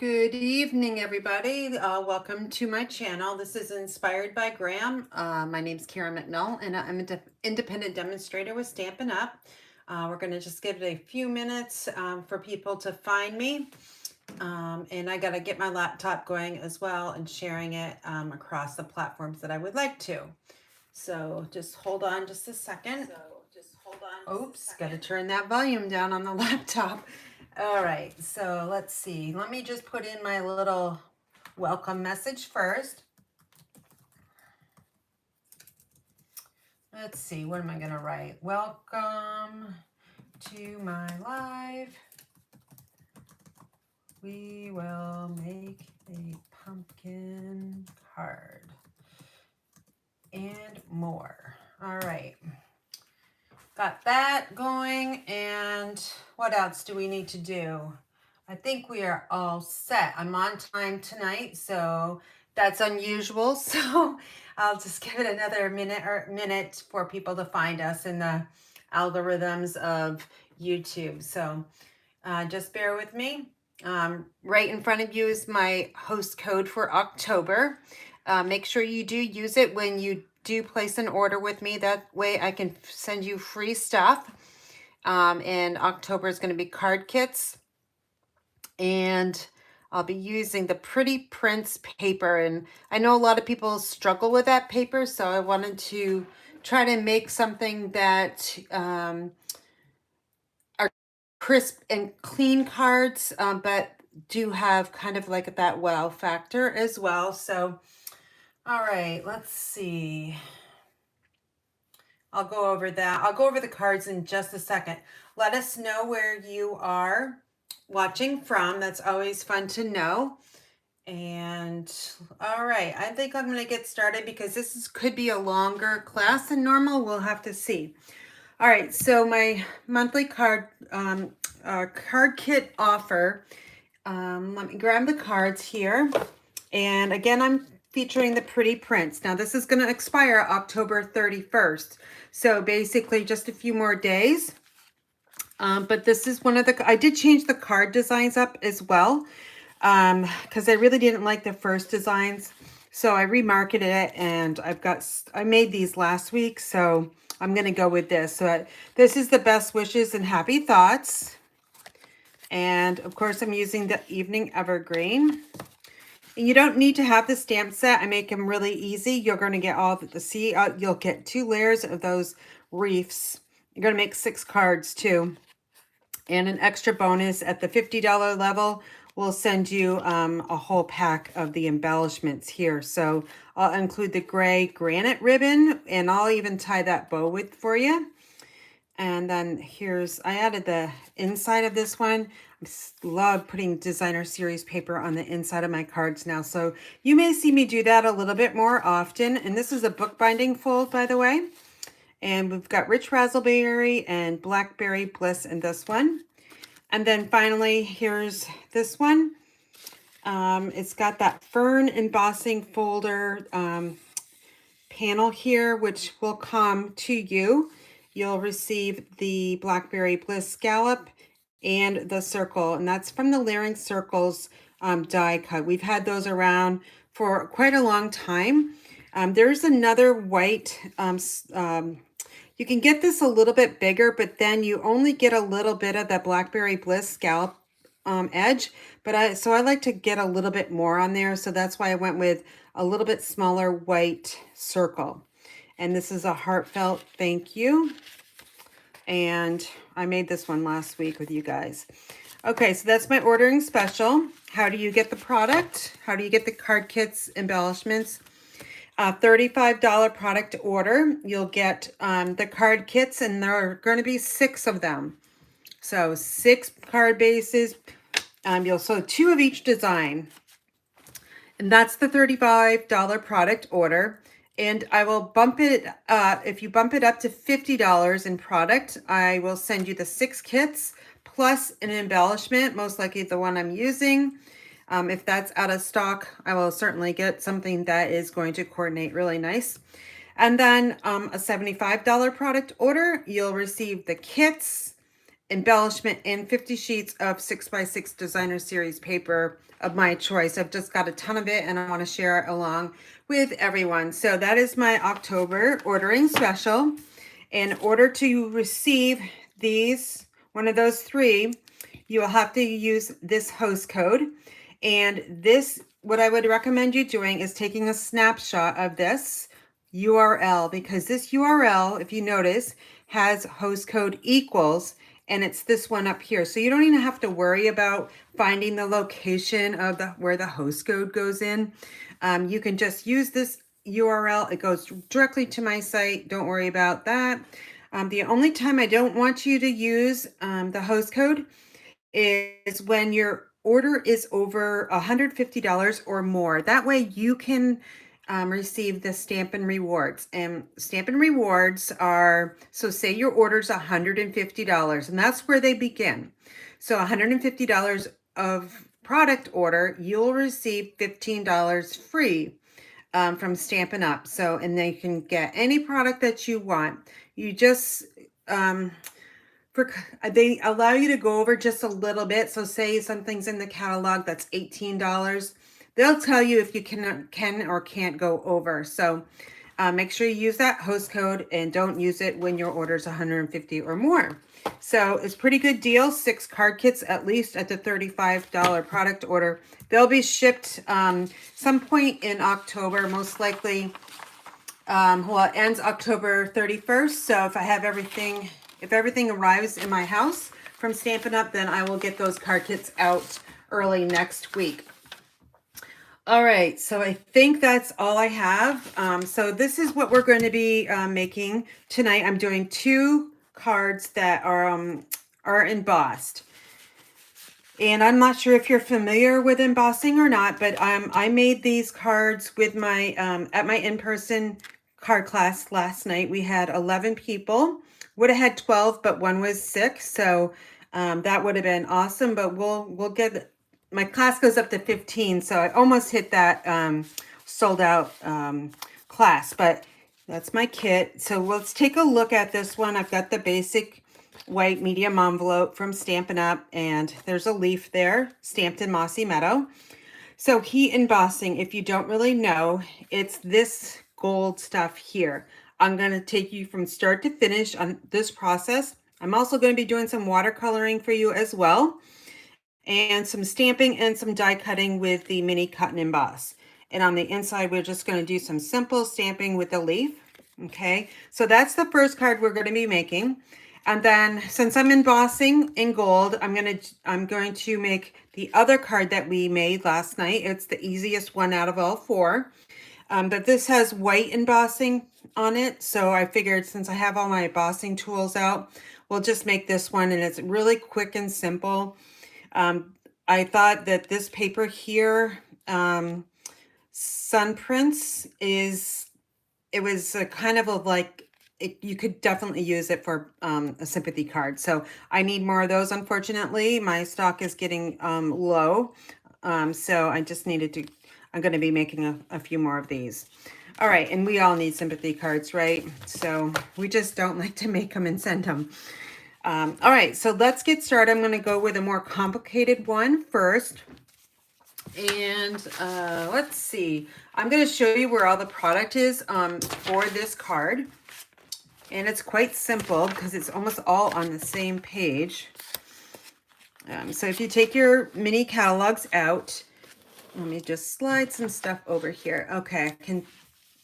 Good evening, everybody. Welcome to my channel. This is Inspired by Graham. My name's Karen McNall, and I'm an independent demonstrator with Stampin' Up. We're going to just give it a few minutes for people to find me. And I got to get my laptop going as well and sharing it across the platforms that I would like to. So just hold on just a second. Oops, got to turn that volume down on the laptop. All right, so let's see. Let me just put in my little welcome message first. Let's see, what am I going to write? Welcome to my live. We will make a pumpkin card and more. All right. Got that going, and what else do we need to do? I think we are all set. I'm on time tonight, so that's unusual. So I'll just give it another minute for people to find us in the algorithms of YouTube. So just bear with me. Right in front of you is my host code for October. Make sure you do use it when you do place an order with me. That way I can send you free stuff. And October is going to be card kits. And I'll be using the Pretty Prints paper. And I know a lot of people struggle with that paper, so I wanted to try to make something that are crisp and clean cards, but do have kind of like that wow factor as well. So, all right, let's see. I'll go over that. I'll go over the cards in just a second. Let us know where you are watching from. That's always fun to know. And all right, I think I'm going to get started because could be a longer class than normal. We'll have to see. All right, so my monthly card kit offer. Let me grab the cards here. And again, I'm featuring the Pretty Prints. Now this is going to expire October 31st. So basically just a few more days. But this is one of the, I did change the card designs up as well. Because I really didn't like the first designs. So I remarketed it, and I made these last week. So I'm going to go with this. So this is the best wishes and happy thoughts. And of course I'm using the Evening Evergreen. You don't need to have the stamp set. I make them really easy. You're going to get all the, you'll get 2 layers of those wreaths. You're going to make 6 cards too. And an extra bonus at the $50 level, we'll send you a whole pack of the embellishments here. So I'll include the gray granite ribbon, and I'll even tie that bow with for you. And then I added the inside of this one. I love putting designer series paper on the inside of my cards now. So you may see me do that a little bit more often. And this is a bookbinding fold, by the way. And we've got Rich Raspberry and Blackberry Bliss in this one. And then finally, here's this one. It's got that fern embossing folder panel here, which will come to you. You'll receive the Blackberry Bliss scallop and the circle, and that's from the Layering Circles die cut. We've had those around for quite a long time. There's another white, you can get this a little bit bigger, but then you only get a little bit of that Blackberry Bliss scallop edge, so I like to get a little bit more on there, so that's why I went with a little bit smaller white circle. And this is a heartfelt thank you. And I made this one last week with you guys. Okay, so that's my ordering special. How do you get the product? How do you get the card kits, embellishments? $35 product order. You'll get the card kits, and there are going to be 6 of them. So 6 card bases. So 2 of each design. And that's the $35 product order. And I will bump it, if you bump it up to $50 in product, I will send you the 6 kits plus an embellishment, most likely the one I'm using. If that's out of stock, I will certainly get something that is going to coordinate really nice. And then a $75 product order, you'll receive the kits, embellishment and 50 sheets of 6x6 designer series paper of my choice. I've just got a ton of it and I want to share it along with everyone. So that is my October ordering special. In order to receive these, one of those three, you will have to use this host code. And this, what I would recommend you doing is taking a snapshot of this URL, because this URL, if you notice, has host code equals, and it's this one up here. So you don't even have to worry about finding the location of where the host code goes in. You can just use this URL. It goes directly to my site. Don't worry about that. The only time I don't want you to use the host code is when your order is over $150 or more. That way you can receive the Stampin Rewards. And Stampin Rewards are, so say your order's $150, and that's where they begin. So $150 of product order, you'll receive $15 free from Stampin' Up. So, and they can get any product that you want. You just, they allow you to go over just a little bit. So say something's in the catalog that's $18. They'll tell you if you can or can't go over. So make sure you use that host code and don't use it when your order's 150 or more. So it's a pretty good deal. 6 card kits at least at the $35 product order. They'll be shipped some point in October, most likely. Well, it ends October 31st. So if I have everything, if everything arrives in my house from Stampin' Up, then I will get those card kits out early next week. All right, so I think that's all I have. So this is what we're going to be making tonight. I'm doing 2 cards that are embossed. And I'm not sure if you're familiar with embossing or not, but I made these cards with my at my in-person card class last night. We had 11 people. Would have had 12, but one was sick, so that would have been awesome. But we'll get, my class goes up to 15, so I almost hit that sold out class. But that's my kit. So let's take a look at this one. I've got the basic white medium envelope from Stampin' Up, and there's a leaf there stamped in Mossy Meadow. So heat embossing, if you don't really know, it's this gold stuff here. I'm going to take you from start to finish on this process. I'm also going to be doing some watercoloring for you as well, and some stamping and some die cutting with the mini cut and emboss. And on the inside, we're just going to do some simple stamping with the leaf. Okay, so that's the first card we're going to be making. And then since I'm embossing in gold, I'm going to make the other card that we made last night. It's the easiest one out of all 4. But this has white embossing on it. So I figured since I have all my embossing tools out, we'll just make this one, and it's really quick and simple. I thought that this paper here, Sun Prince, it was a kind of a like, you could definitely use it for a sympathy card. So I need more of those. Unfortunately, my stock is getting low. So I just needed to, I'm going to be making a few more of these. All right. And we all need sympathy cards, right? So we just don't like to make them and send them. All right. So let's get started. I'm going to go with a more complicated one first. And let's see. I'm going to show you where all the product is for this card. And it's quite simple because it's almost all on the same page. So if you take your mini catalogs out, let me just slide some stuff over here. Okay, I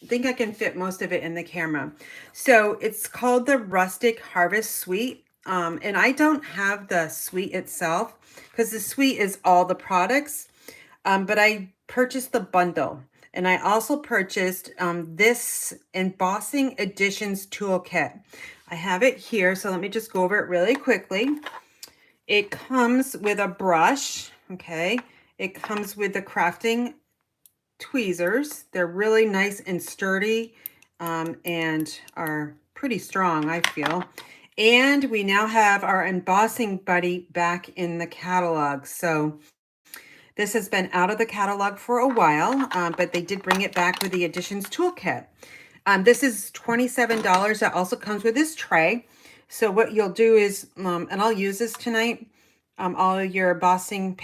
think I can fit most of it in the camera. So it's called the Rustic Harvest Suite. And I don't have the suite itself because the suite is all the products. But I purchased the bundle. And I also purchased this Embossing Additions Toolkit. I have it here, so let me just go over it really quickly. It comes with a brush, okay? It comes with the crafting tweezers. They're really nice and sturdy and are pretty strong, I feel. And we now have our embossing buddy back in the catalog. So this has been out of the catalog for a while, but they did bring it back with the Additions Toolkit. This is $27. That also comes with this tray. So what you'll do is, and I'll use this tonight, all your embossing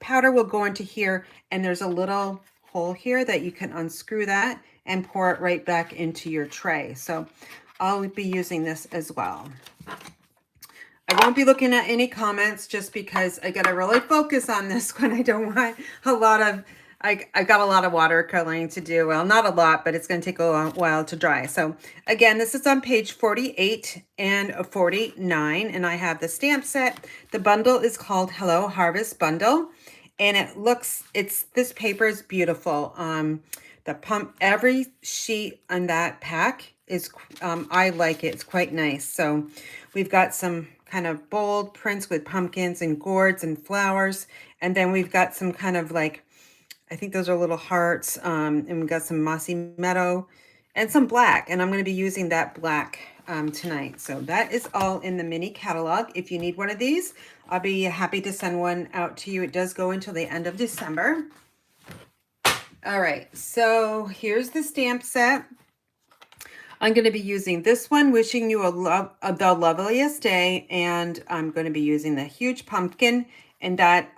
powder will go into here, and there's a little hole here that you can unscrew that and pour it right back into your tray. So I'll be using this as well. I won't be looking at any comments just because I gotta really focus on this one. I don't want a lot of, I got a lot of watercoloring to do. Well, not a lot, but it's gonna take a while to dry. So again, this is on page 48 and 49, and I have the stamp set. The bundle is called Hello Harvest Bundle, and this paper is beautiful. Every sheet on that pack is, I like it. It's quite nice. So we've got some kind of bold prints with pumpkins and gourds and flowers. And then we've got some kind of like, I think those are little hearts. And we've got some mossy meadow and some black. And I'm going to be using that black tonight. So that is all in the mini catalog. If you need one of these, I'll be happy to send one out to you. It does go until the end of December. All right, so here's the stamp set. I'm going to be using this one, Wishing You the Loveliest Day, and I'm going to be using the huge pumpkin and that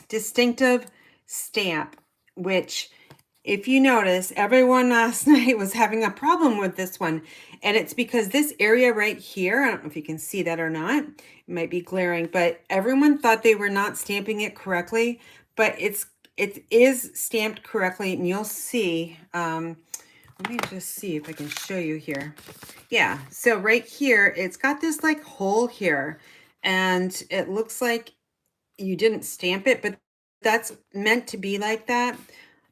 distinctive stamp, which, if you notice, everyone last night was having a problem with this one, and it's because this area right here, I don't know if you can see that or not, it might be glaring, but everyone thought they were not stamping it correctly, but it is stamped correctly, and you'll see, let me just see if I can show you here. Yeah, so right here, it's got this like hole here, and it looks like you didn't stamp it, but that's meant to be like that.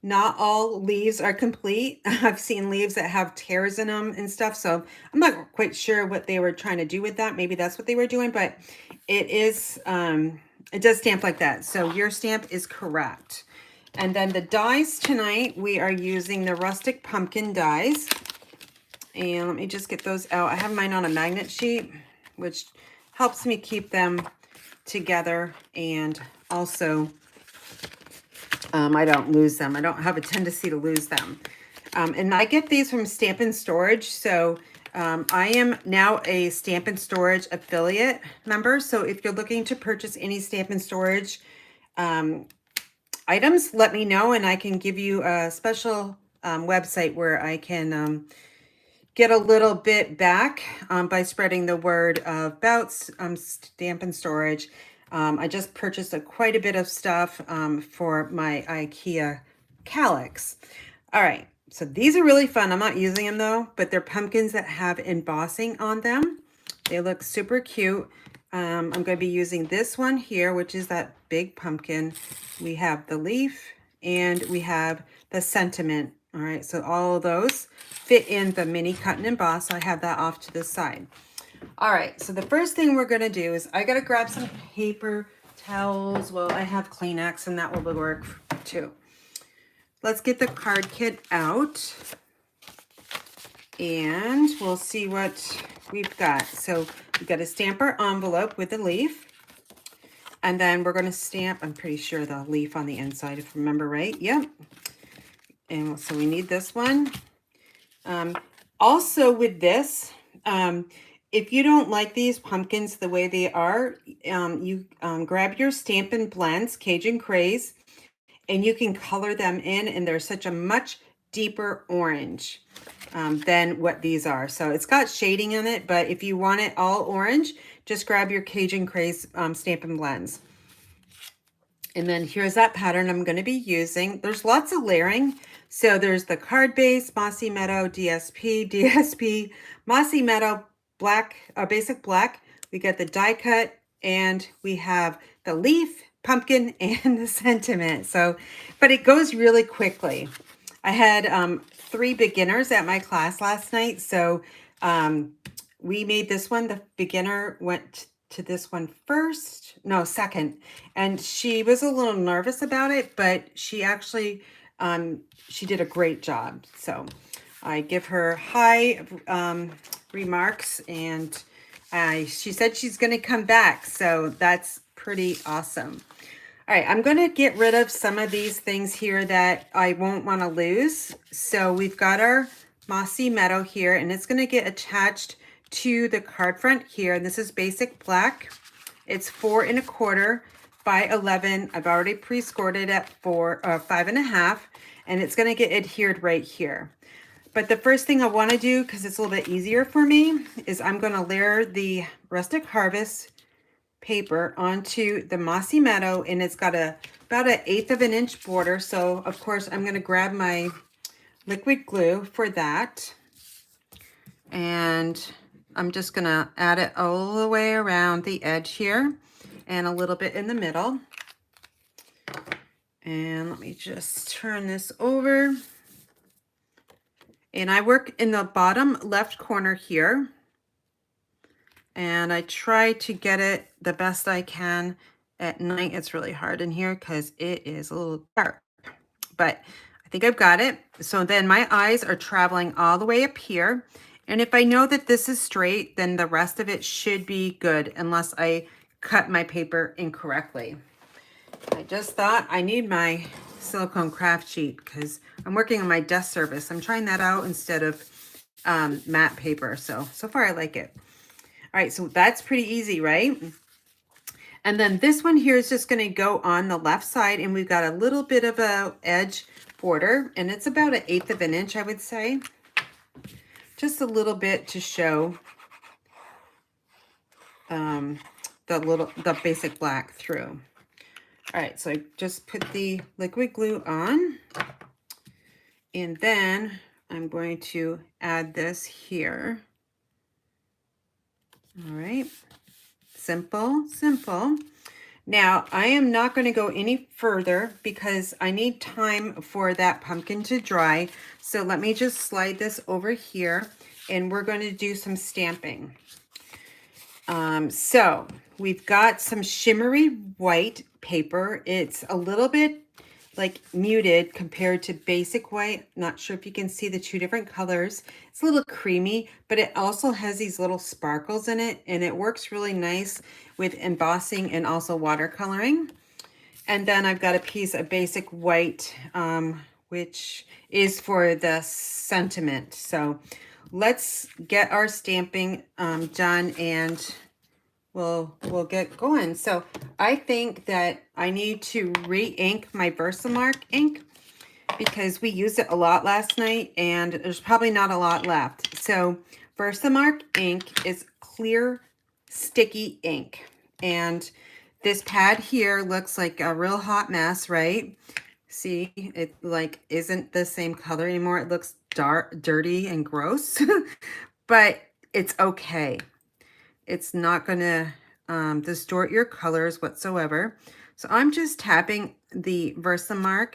Not all leaves are complete. I've seen leaves that have tears in them and stuff, so I'm not quite sure what they were trying to do with that. Maybe that's what they were doing, but it is, it does stamp like that. So your stamp is correct. And then the dies tonight, we are using the rustic pumpkin dies. And let me just get those out. I have mine on a magnet sheet, which helps me keep them together, and also I don't lose them. I don't have a tendency to lose them. And I get these from Stampin' Storage. So I am now a Stampin' Storage affiliate member. So if you're looking to purchase any Stampin' Storage items, let me know, and I can give you a special website where I can get a little bit back by spreading the word about Stampin' Storage. I just purchased quite a bit of stuff for my IKEA calyx. All right, so these are really fun. I'm not using them though, but they're pumpkins that have embossing on them. They look super cute. I'm going to be using this one here, which is that big pumpkin. We have the leaf and we have the sentiment. All right, so all of those fit in the mini cut and emboss. I have that off to the side. All right, so the first thing we're going to do is I got to grab some paper towels. Well, I have Kleenex, and that will work too. Let's get the card kit out, and we'll see what we've got. So we've got a stamper envelope with a leaf, and then we're going to stamp, I'm pretty sure, the leaf on the inside, if I remember right. Yep. And so we need this one. Also with this, if you don't like these pumpkins the way they are, you grab your Stampin' Blends, Cajun Craze, and you can color them in, and they're such a much deeper orange than what these are. So it's got shading in it, but if you want it all orange, just grab your Cajun Craze Stampin' Blends. And then here's that pattern I'm going to be using. There's lots of layering. So there's the card base, Mossy Meadow, DSP, Mossy Meadow, black, basic black. We got the die cut, and we have the leaf, pumpkin, and the sentiment. So, but it goes really quickly. I had 3 beginners at my class last night. So we made this one. The beginner went to this one second. And she was a little nervous about it, but she actually, she did a great job. So I give her high remarks, and she said she's going to come back. So that's pretty awesome. All right, I'm going to get rid of some of these things here that I won't want to lose. So we've got our Mossy Meadow here, and it's going to get attached to the card front here, and this is basic black. It's 4 1/4 by 11. I've already pre-scored it at 5 1/2, and it's going to get adhered right here. But the first thing I want to do, because it's a little bit easier for me, is I'm going to layer the Rustic Harvest paper onto the Mossy Meadow, and it's got about 1/8 of an inch border. So of course I'm going to grab my liquid glue for that, and I'm just going to add it all the way around the edge here and a little bit in the middle. And let me just turn this over. And I work in the bottom left corner here, and I try to get it the best I can. At night it's really hard in here because it is a little dark, but I think I've got it. So then my eyes are traveling all the way up here, and if I know that this is straight, then the rest of it should be good unless I cut my paper incorrectly. I just thought I need my silicone craft sheet because I'm working on my desk service. I'm trying that out instead of matte paper. So far I like it. All right, so that's pretty easy, right? And then this one here is just going to go on the left side, and we've got a little bit of a edge border, and it's about 1/8 of an inch, I would say. Just a little bit to show the basic black through. All right, so I just put the liquid glue on, and then I'm going to add this here. All right, simple, simple. Now, I am not going to go any further because I need time for that pumpkin to dry. So let me just slide this over here, and we're going to do some stamping. So we've got some shimmery white paper. It's a little bit like muted compared to basic white. Not sure if you can see the two different colors. It's a little creamy, but it also has these little sparkles in it, and it works really nice with embossing and also watercoloring. And then I've got a piece of basic white, which is for the sentiment. So let's get our stamping done, and we'll get going. So I think that I need to re-ink my Versamark ink because we used it a lot last night and there's probably not a lot left. So Versamark ink is clear sticky ink, and this pad here looks like a real hot mess, right? See, it like isn't the same color anymore. It looks dark, dirty and gross, but it's okay. It's not going to distort your colors whatsoever. So I'm just tapping the Versamark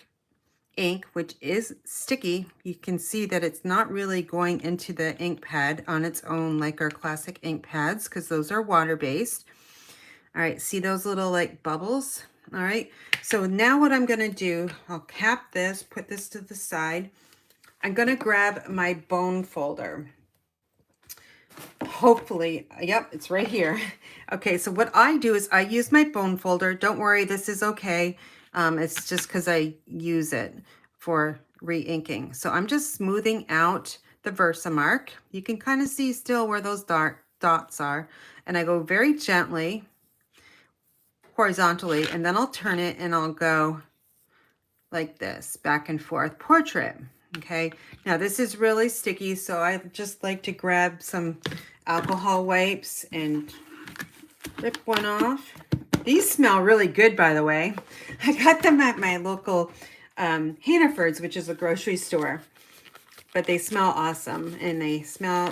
ink, which is sticky. You can see that it's not really going into the ink pad on its own like our classic ink pads, because those are water-based. All right, see those little like bubbles? All right, so now what I'm going to do, I'll cap this, put this to the side. I'm going to grab my bone folder. Hopefully, yep, it's right here. Okay, so what I do is I use my bone folder. Don't worry, this is okay. It's just because I use it for re-inking. So I'm just smoothing out the Versamark. You can kind of see still where those dark dots are. And I go very gently, horizontally, and then I'll turn it and I'll go like this, back and forth, portrait. Okay, now this is really sticky, so I just like to grab some alcohol wipes and rip one off. These smell really good, by the way. I got them at my local Hannaford's, which is a grocery store, but they smell awesome, and they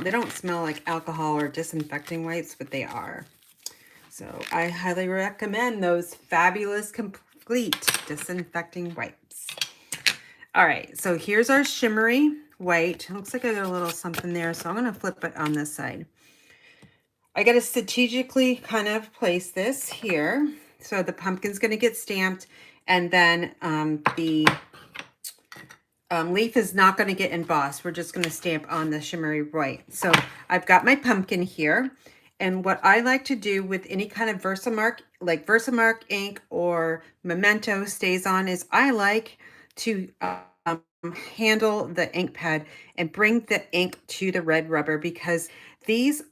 don't smell like alcohol or disinfecting wipes, but they are. So I highly recommend those fabulous complete disinfecting wipes. All right, so here's our shimmery white. Looks like I got a little something there, so I'm going to flip it on this side. I got to strategically kind of place this here. So the pumpkin's going to get stamped, and then the leaf is not going to get embossed. We're just going to stamp on the shimmery white. So I've got my pumpkin here. And what I like to do with any kind of Versamark, like Versamark ink or Memento stays on, is I like to handle the ink pad and bring the ink to the red rubber, because these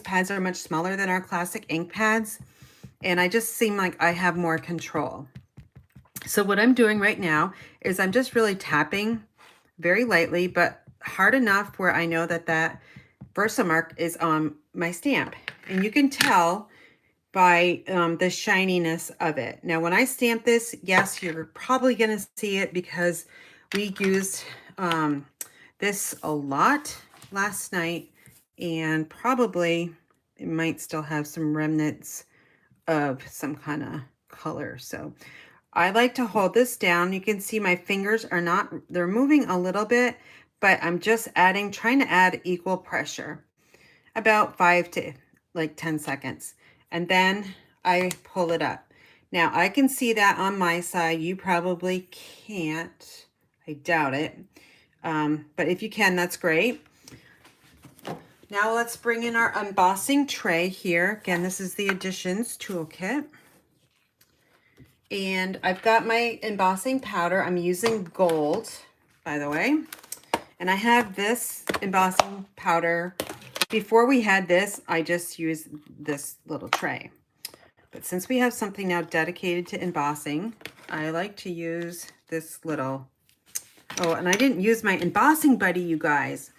pads are much smaller than our classic ink pads, and I just seem like I have more control. So what I'm doing right now is I'm just really tapping very lightly, but hard enough where I know that that Versamark is on my stamp. And you can tell by the shininess of it. Now, when I stamp this, yes, you're probably going to see it because we used this a lot last night, and probably it might still have some remnants of some kind of color. So I like to hold this down. You can see my fingers are not, they're moving a little bit, but I'm just trying to add equal pressure, about 5 to like 10 seconds. And then I pull it up. Now I can see that on my side. You probably can't. I doubt it. But if you can, that's great. Now let's bring in our embossing tray here. Again, this is the Additions toolkit. And I've got my embossing powder. I'm using gold, by the way. And I have this embossing powder. Before we had this, I just used this little tray. But since we have something now dedicated to embossing, I like to use this little... Oh, and I didn't use my embossing buddy, you guys.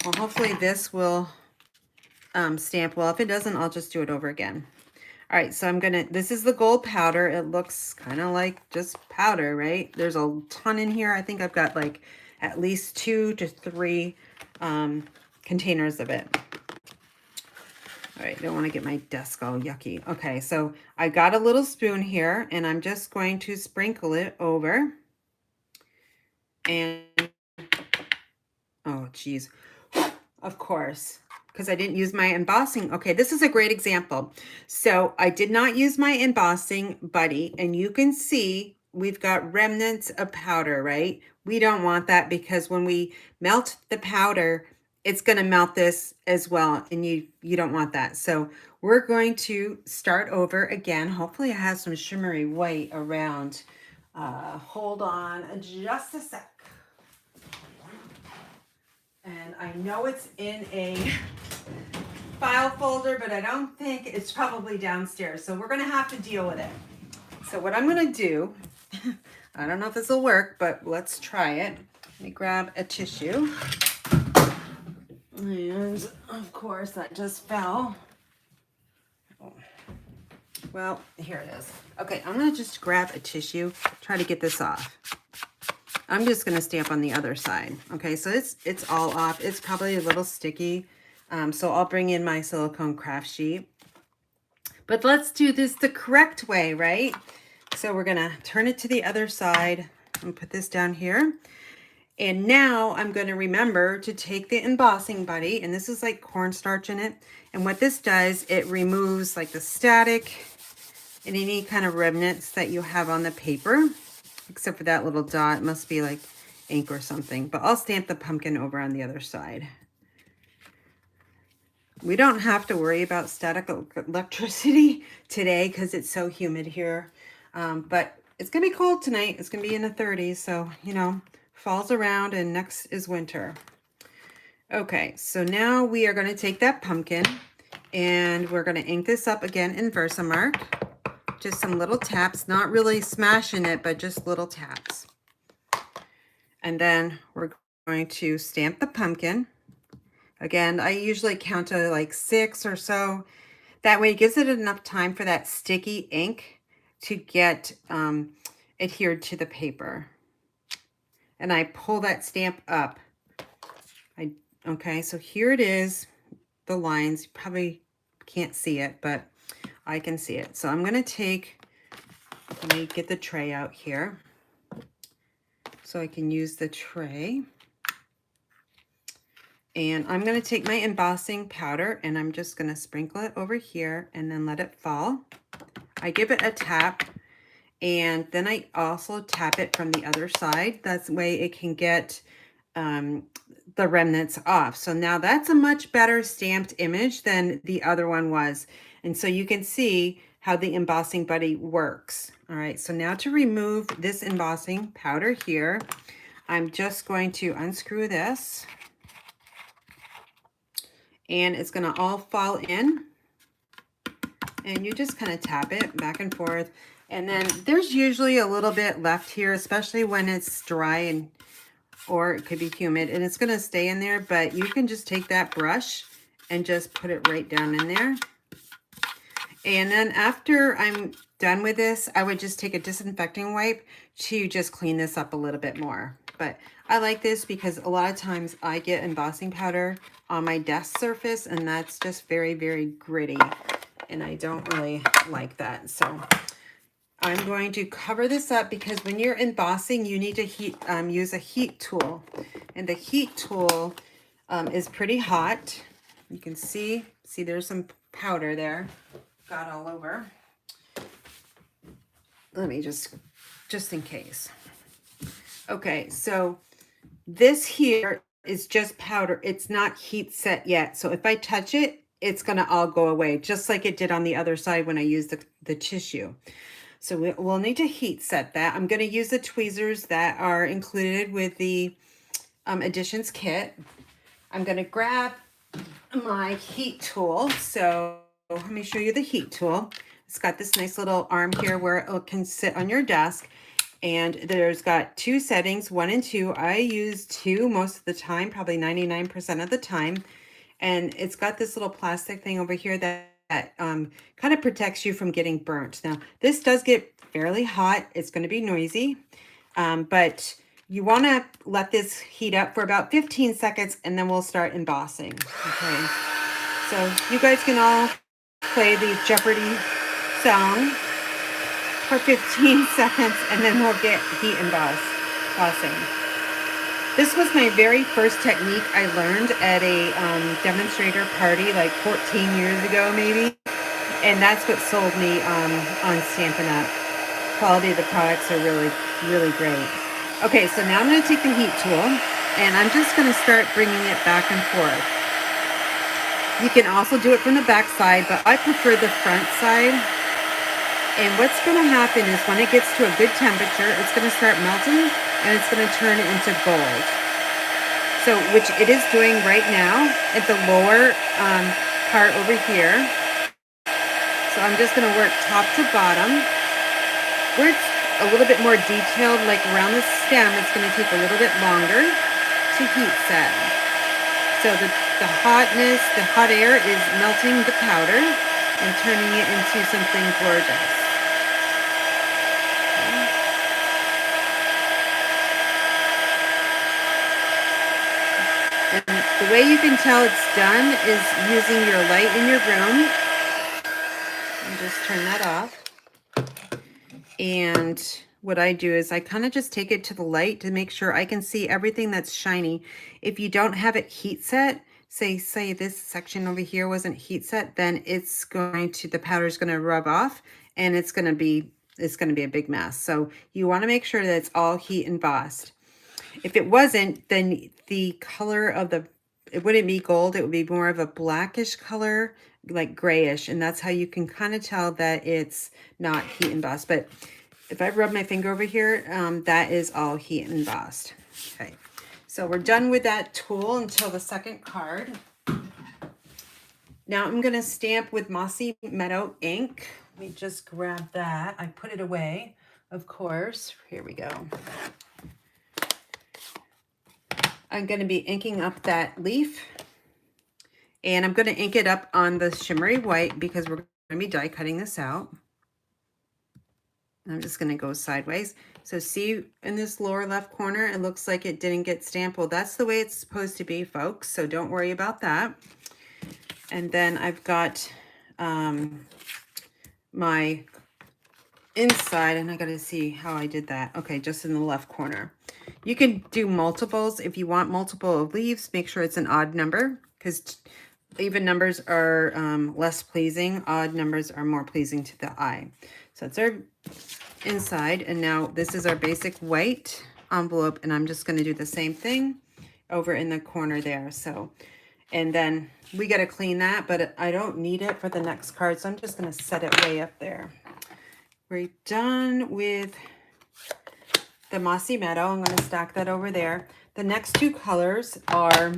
Well, hopefully this will stamp well. If it doesn't, I'll just do it over again. All right, so this is the gold powder. It looks kind of like just powder, right? There's a ton in here. I think I've got like at least 2 to 3 containers of it. All right, don't want to get my desk all yucky. Okay, so I got a little spoon here, and I'm just going to sprinkle it over. And, oh, geez, of course, because I didn't use my embossing. Okay, this is a great example. So I did not use my embossing buddy, and you can see we've got remnants of powder, right? We don't want that because when we melt the powder, it's going to melt this as well, and you don't want that. So we're going to start over again. Hopefully I have some shimmery white around. Hold on just a sec. And I know it's in a file folder, but I don't think it's probably downstairs. So we're going to have to deal with it. So what I'm going to do, I don't know if this will work, but let's try it. Let me grab a tissue. And of course that just fell. Oh. Well, here it is. Okay, I'm going to just grab a tissue, try to get this off. I'm just going to stamp on the other side. Okay, so it's all off. It's probably a little sticky. So I'll bring in my silicone craft sheet. But let's do this the correct way, right? So we're going to turn it to the other side and put this down here. And now I'm going to remember to take the embossing buddy, and this is like cornstarch in it. And what this does, it removes like the static and any kind of remnants that you have on the paper, except for that little dot. It must be like ink or something. But I'll stamp the pumpkin over on the other side. We don't have to worry about static electricity today because it's so humid here. But it's going to be cold tonight. It's going to be in the 30s. So, you know, fall's around and next is winter. Okay, so now we are going to take that pumpkin and we're going to ink this up again in Versamark. Just some little taps, not really smashing it, but just little taps. And then we're going to stamp the pumpkin. Again, I usually count to like 6 or so. That way it gives it enough time for that sticky ink to get adhered to the paper. And I pull that stamp up. Okay, so here it is, the lines. You probably can't see it, but I can see it. So I'm going to let me get the tray out here so I can use the tray. And I'm going to take my embossing powder and I'm just going to sprinkle it over here and then let it fall. I give it a tap and then I also tap it from the other side. That's the way it can get the remnants off. So now that's a much better stamped image than the other one was. And so you can see how the embossing buddy works. All right, so now to remove this embossing powder here, I'm just going to unscrew this. and it's going to all fall in. And you just kind of tap it back and forth. And then there's usually a little bit left here, especially when it's dry and or it could be humid, and it's going to stay in there, but you can just take that brush and just put it right down in there. And then after I'm done with this, I would just take a disinfecting wipe to just clean this up a little bit more. But I like this because a lot of times I get embossing powder on my desk surface, and that's just very, very gritty, and I don't really like that. So I'm going to cover this up because when you're embossing, you need to use a heat tool. And the heat tool is pretty hot. You can see there's some powder there. Got all over. Let me just in case. Okay, so this here is just powder. It's not heat set yet. So if I touch it, it's gonna all go away, just like it did on the other side when I used the tissue. So we'll need to heat set that. I'm going to use the tweezers that are included with the Additions kit. I'm going to grab my heat tool. So let me show you the heat tool. It's got this nice little arm here where it can sit on your desk. And there's got 2 settings, 1 and 2. I use 2 most of the time, probably 99% of the time. And it's got this little plastic thing over here that kind of protects you from getting burnt. Now, this does get fairly hot. It's going to be noisy, but you want to let this heat up for about 15 seconds, and then we'll start embossing. Okay, so you guys can all play the Jeopardy song for 15 seconds, and then we'll get heat embossing. This was my very first technique I learned at a demonstrator party like 14 years ago, maybe. And that's what sold me on Stampin' Up. Quality of the products are really, really great. Okay, so now I'm going to take the heat tool, and I'm just going to start bringing it back and forth. You can also do it from the back side, but I prefer the front side. And what's going to happen is when it gets to a good temperature, it's going to start melting, and it's going to turn into gold. So, which it is doing right now at the lower part over here. So I'm just going to work top to bottom. Where it's a little bit more detailed, like around the stem, it's going to take a little bit longer to heat set. So the hotness, the hot air is melting the powder and turning it into something gorgeous. And the way you can tell it's done is using your light in your room. And just turn that off. And what I do is I kind of just take it to the light to make sure I can see everything that's shiny. If you don't have it heat set, say this section over here wasn't heat set, then it's going to, the powder's going to rub off, and it's going to be a big mess. So you want to make sure that it's all heat embossed. If it wasn't, then the color of it wouldn't be gold. It would be more of a blackish color, like grayish. And that's how you can kind of tell that it's not heat embossed. But if I rub my finger over here, that is all heat embossed. Okay, so we're done with that tool until the second card. Now I'm going to stamp with Mossy Meadow ink. Let me just grab that. I put it away, of course. Here we go. I'm going to be inking up that leaf, and I'm going to ink it up on the shimmery white because we're going to be die cutting this out. I'm just going to go sideways. So see in this lower left corner, it looks like it didn't get stamped. Well, that's the way it's supposed to be, folks. So don't worry about that. And then I've got my inside, and I got to see how I did that. Okay, just in the left corner. You can do multiples. If you want multiple of leaves, make sure it's an odd number, because even numbers are less pleasing. Odd numbers are more pleasing to the eye. So that's our inside. And now this is our basic white envelope, and I'm just going to do the same thing over in the corner there. So, and then we got to clean that, but I don't need it for the next card, so I'm just going to set it way up there. We're done with the Mossy Meadow. I'm going to stack that over there. The next two colors are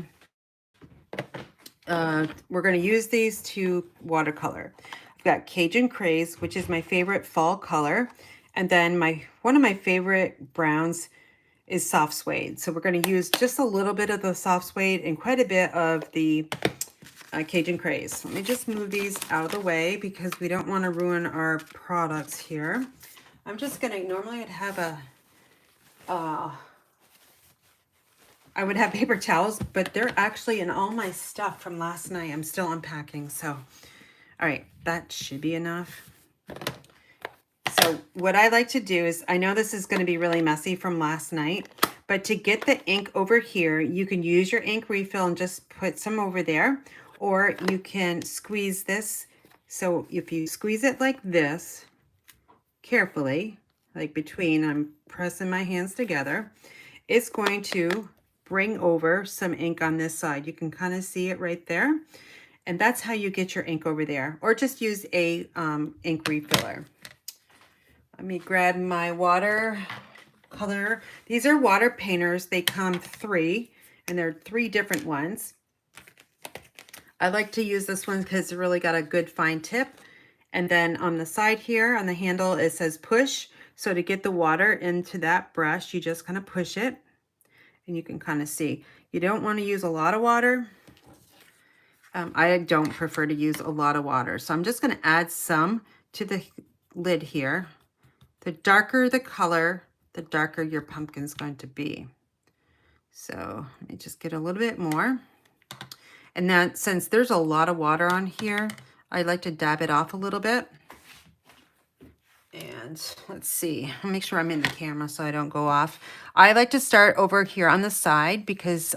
we're going to use these to watercolor. I've got Cajun Craze, which is my favorite fall color. And then one of my favorite browns is soft suede. So we're going to use just a little bit of the soft suede and quite a bit of the Cajun Craze. Let me just move these out of the way because we don't want to ruin our products here. I'm just going to, normally I'd have I would have paper towels, but they're actually in all my stuff from last night. I'm still unpacking. So, all right, that should be enough. So what I like to do is, I know this is going to be really messy from last night, but to get the ink over here, you can use your ink refill and just put some over there, or you can squeeze this. So if you squeeze it like this, carefully, like between, I'm pressing my hands together, it's going to bring over some ink on this side. You can kind of see it right there. And that's how you get your ink over there, or just use a ink refiller. Let me grab my watercolor. These are water painters. They come 3, and they're 3 different ones. I like to use this one because it's really got a good fine tip. And then on the side here, on the handle, it says push. So to get the water into that brush, you just kind of push it. And you can kind of see. You don't want to use a lot of water. I don't prefer to use a lot of water. So I'm just going to add some to the lid here. The darker the color, the darker your pumpkin's going to be. So let me just get a little bit more. And then since there's a lot of water on here, I like to dab it off a little bit. And let's see, I'll make sure I'm in the camera so I don't go off. I like to start over here on the side because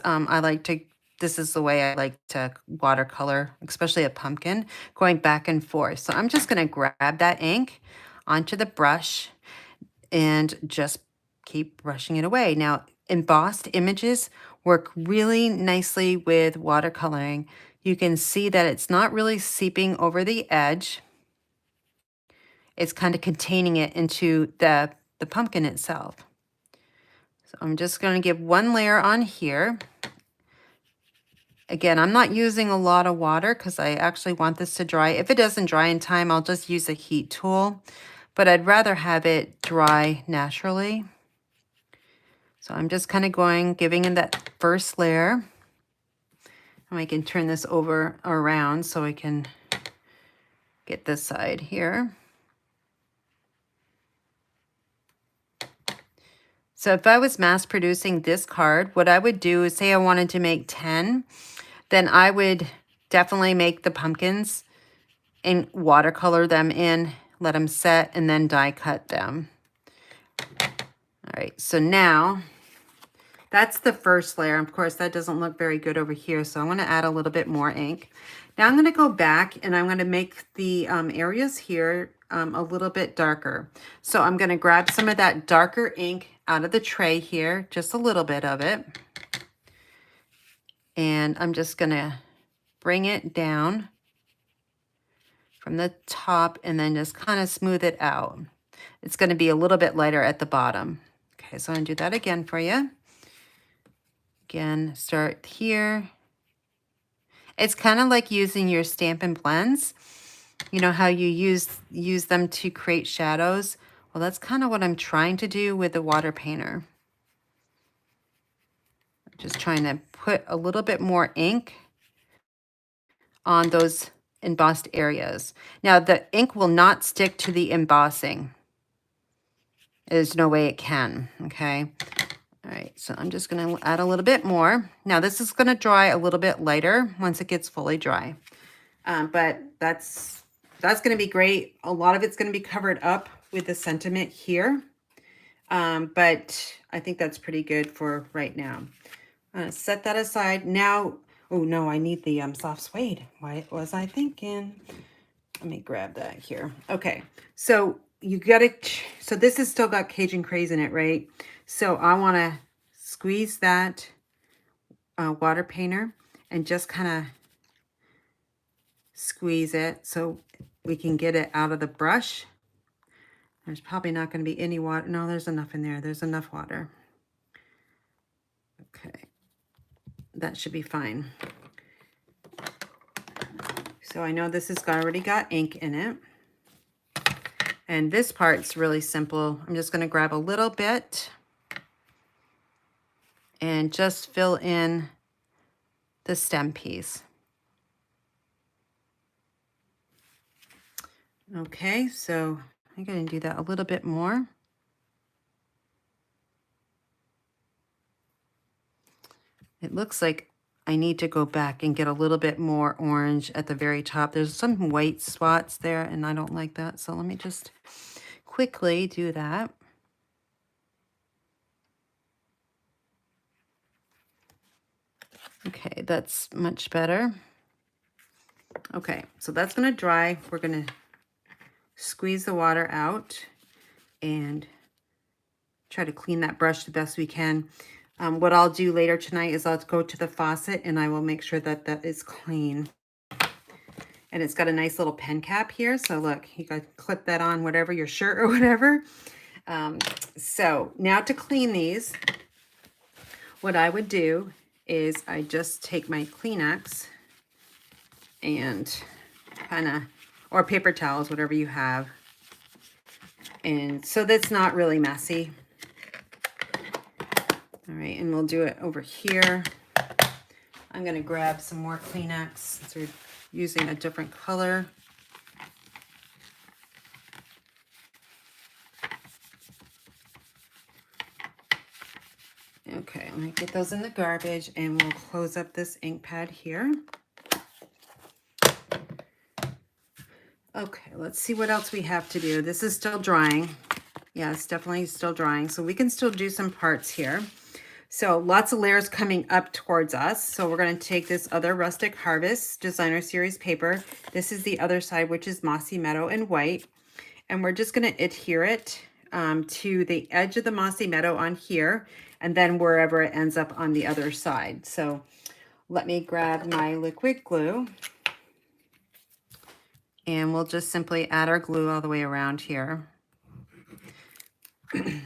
this is the way I like to watercolor, especially a pumpkin, going back and forth. So I'm just going to grab that ink onto the brush and just keep brushing it away. Now, embossed images work really nicely with watercoloring. You can see that it's not really seeping over the edge. It's kind of containing it into the pumpkin itself. So I'm just going to give one layer on here. Again, I'm not using a lot of water because I actually want this to dry. If it doesn't dry in time, I'll just use a heat tool, but I'd rather have it dry naturally. So I'm just kind of giving it that first layer. And I can turn this over around so I can get this side here. So if I was mass producing this card, what I would do is, say I wanted to make 10, then I would definitely make the pumpkins and watercolor them in, let them set, and then die cut them. All right, so now that's the first layer. Of course, that doesn't look very good over here, so I'm going to add a little bit more ink. Now I'm going to go back and I'm going to make the areas here a little bit darker. So I'm going to grab some of that darker ink out of the tray here, just a little bit of it. And I'm just going to bring it down from the top and then just kind of smooth it out. It's going to be a little bit lighter at the bottom. Okay, so I'm going to do that again for you. Again, start here. It's kind of like using your Stampin' blends. You know how you use them to create shadows? Well, that's kind of what I'm trying to do with the water painter. I'm just trying to put a little bit more ink on those embossed areas. Now, the ink will not stick to the embossing. There's no way it can, okay? All right, so I'm just going to add a little bit more. Now, this is going to dry a little bit lighter once it gets fully dry. But that's going to be great. A lot of it's going to be covered up with the sentiment here. But I think that's pretty good for right now. Set that aside. Now, oh no, I need the soft suede. What was I thinking? Let me grab that here. Okay, so you got it. So this has still got Cajun Craze in it, right? So I want to squeeze that water painter and just kind of squeeze it so we can get it out of the brush. There's probably not going to be any water. No, there's enough in there. There's enough water. Okay, that should be fine. So I know this has already got ink in it. And this part's really simple. I'm just going to grab a little bit and just fill in the stem piece. Okay, so I'm going to do that a little bit more. It looks like I need to go back and get a little bit more orange at the very top. There's some white spots there, and I don't like that. So let me just quickly do that. Okay, that's much better. Okay, so that's going to dry. We're going to squeeze the water out and try to clean that brush the best we can. What I'll do later tonight is I'll go to the faucet and I will make sure that that is clean. And it's got a nice little pen cap here. So look, you can clip that on whatever, your shirt or whatever. So now to clean these, what I would do is I just take my Kleenex and kind of, or paper towels, whatever you have. And so that's not really messy. All right, and we'll do it over here. I'm gonna grab some more Kleenex since we're using a different color. Okay, let me get those in the garbage and we'll close up this ink pad here. Okay, let's see what else we have to do. This is still drying. Yeah, it's definitely still drying. So we can still do some parts here. So lots of layers coming up towards us. So we're going to take this other Rustic Harvest Designer Series paper. This is the other side, which is Mossy Meadow and white. And we're just going to adhere it to the edge of the Mossy Meadow on here, and then wherever it ends up on the other side. So let me grab my liquid glue. And we'll just simply add our glue all the way around here.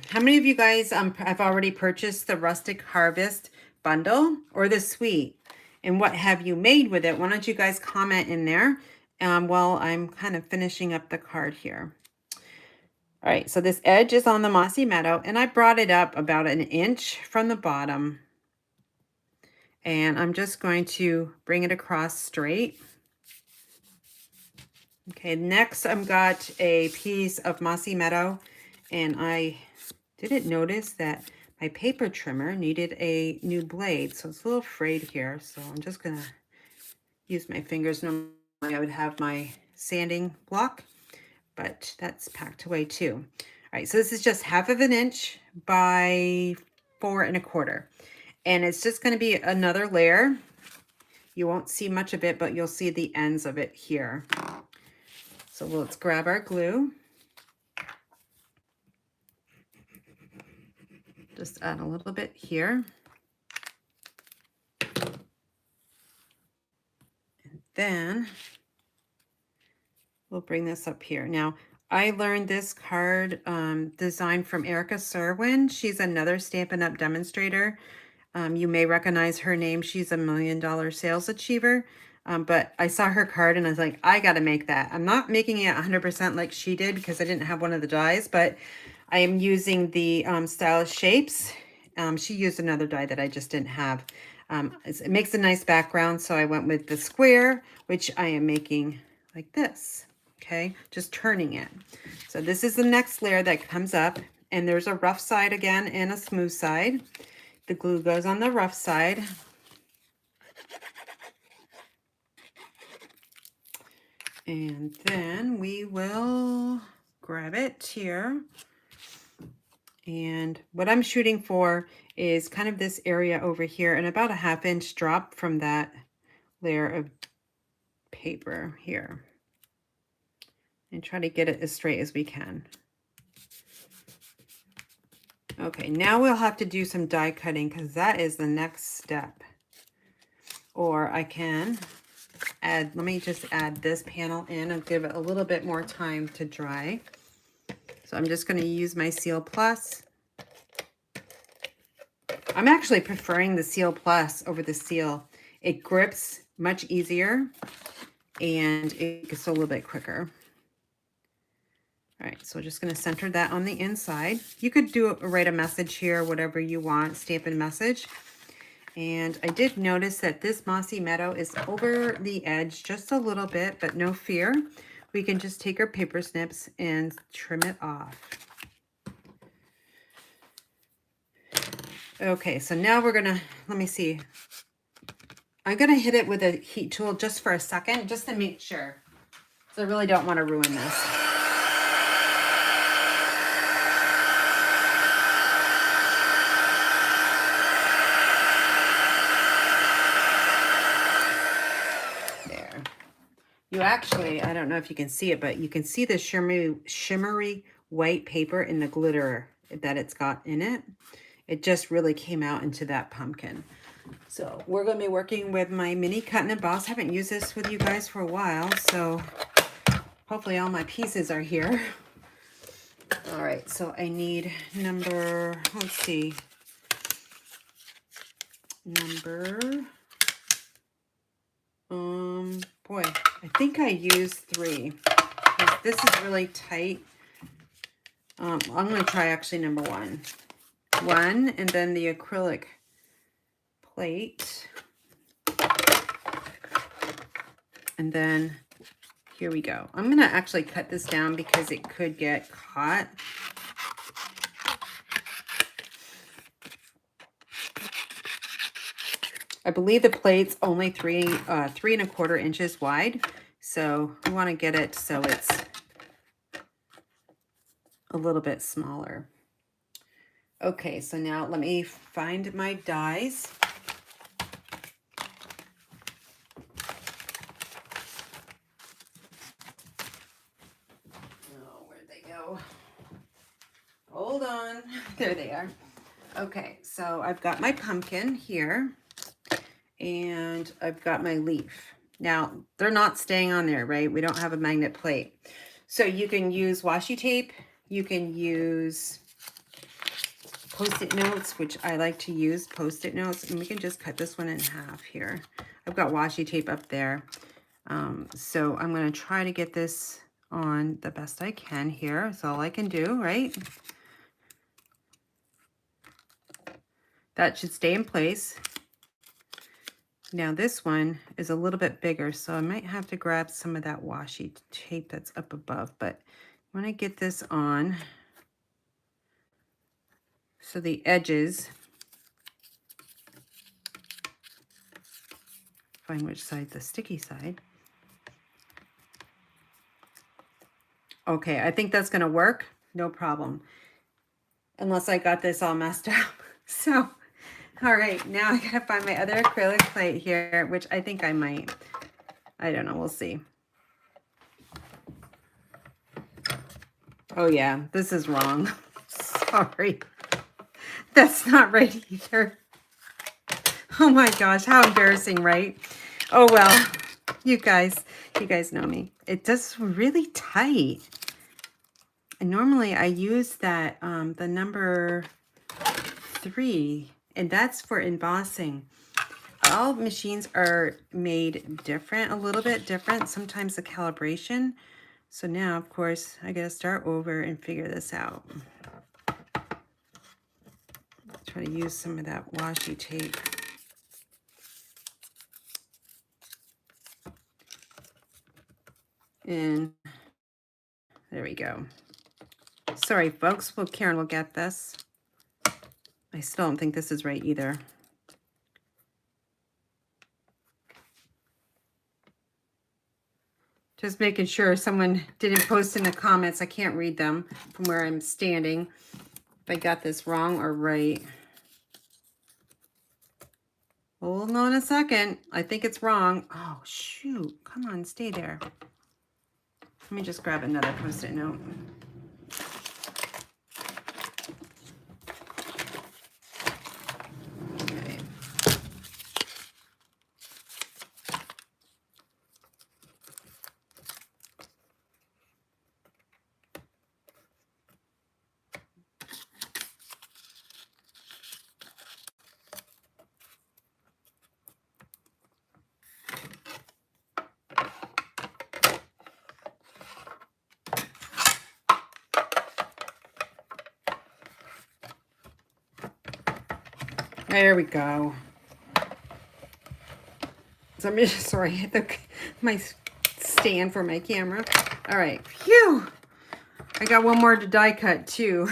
How many of you guys have already purchased the Rustic Harvest bundle or the suite? And what have you made with it? Why don't you guys comment in there while I'm kind of finishing up the card here. All right, so this edge is on the Mossy Meadow, and I brought it up about an inch from the bottom. And I'm just going to bring it across straight. Okay, next I've got a piece of Mossy Meadow, and I didn't notice that my paper trimmer needed a new blade, so it's a little frayed here. So I'm just gonna use my fingers. Normally I would have my sanding block, but that's packed away too. All right, so this is just 1/2 inch by 4 1/4, and it's just going to be another layer. You won't see much of it, but you'll see the ends of it here. So let's grab our glue. Just add a little bit here. And then we'll bring this up here. Now, I learned this card design from Erica Serwin. She's another Stampin' Up! Demonstrator. You may recognize her name. She's a $1 million sales achiever. But I saw her card and I was like, I got to make that. I'm not making it 100% like she did because I didn't have one of the dies, but I am using the Stylish Shapes. She used another die that I just didn't have. It makes a nice background, so I went with the square, which I am making like this. Okay, just turning it. So this is the next layer that comes up, and there's a rough side again and a smooth side. The glue goes on the rough side. And then we will grab it here. And what I'm shooting for is kind of this area over here and about a 1/2 inch drop from that layer of paper here. And try to get it as straight as we can. Okay, now we'll have to do some die cutting because that is the next step. Or I can add, let me just add this panel in and give it a little bit more time to dry. So I'm just going to use my Seal Plus. I'm actually preferring the Seal Plus over the Seal. It grips much easier and it gets a little bit quicker. All right, so we're just going to center that on the inside. You could write a message here, whatever you want, Stampin' Message. And I did notice that this Mossy Meadow is over the edge just a little bit, but no fear. We can just take our paper snips and trim it off. Okay, so now we're gonna, let me see. I'm gonna hit it with a heat tool just for a second, just to make sure. So I really don't want to ruin this. There. You actually, I don't know if you can see it, but you can see the shimmery white paper in the glitter that it's got in it. It just really came out into that pumpkin. So we're going to be working with my mini cut and emboss. I haven't used this with you guys for a while, so hopefully all my pieces are here. All right, so I need number, let's see, boy, I think I used 3. This is really tight. I'm going to try actually number 1. 1, and then the acrylic plate. And then here we go. I'm going to actually cut this down because it could get caught. I believe the plate's only 3.25 inches wide. So we want to get it so it's a little bit smaller. Okay, so now let me find my dies. Oh, where'd they go? Hold on. There they are. Okay, so I've got my pumpkin here, and I've got my leaf. Now, they're not staying on there, right? We don't have a magnet plate. So you can use washi tape. You can use Post-it notes, which I like to use Post-it notes. And we can just cut this one in half here. I've got washi tape up there. So I'm going to try to get this on the best I can here. That's all I can do, right? That should stay in place. Now this one is a little bit bigger, so I might have to grab some of that washi tape that's up above, but when I get this on, so the edges, find which side, the sticky side. Okay, I think that's gonna work, no problem. Unless I got this all messed up. So, all right, now I gotta find my other acrylic plate here, which I think I might. I don't know, we'll see. Oh yeah, this is wrong. Sorry. That's not right either. Oh my gosh, how embarrassing, right? Oh well, you guys know me. It does really tight. And normally I use that, the number 3, and that's for embossing. All machines are made different, a little bit different, sometimes the calibration. So now, of course, I gotta start over and figure this out. Try to use some of that washi tape. And there we go. Sorry, folks. Well, Karen will get this. I still don't think this is right either. Just making sure someone didn't post in the comments. I can't read them from where I'm standing. If I got this wrong or right. Hold on a second. I think it's wrong. Oh, shoot. Come on, stay there. Let me just grab another Post-it note. Okay. There we go. So I'm just, sorry, hit my stand for my camera. All right, phew. I got one more to die cut too.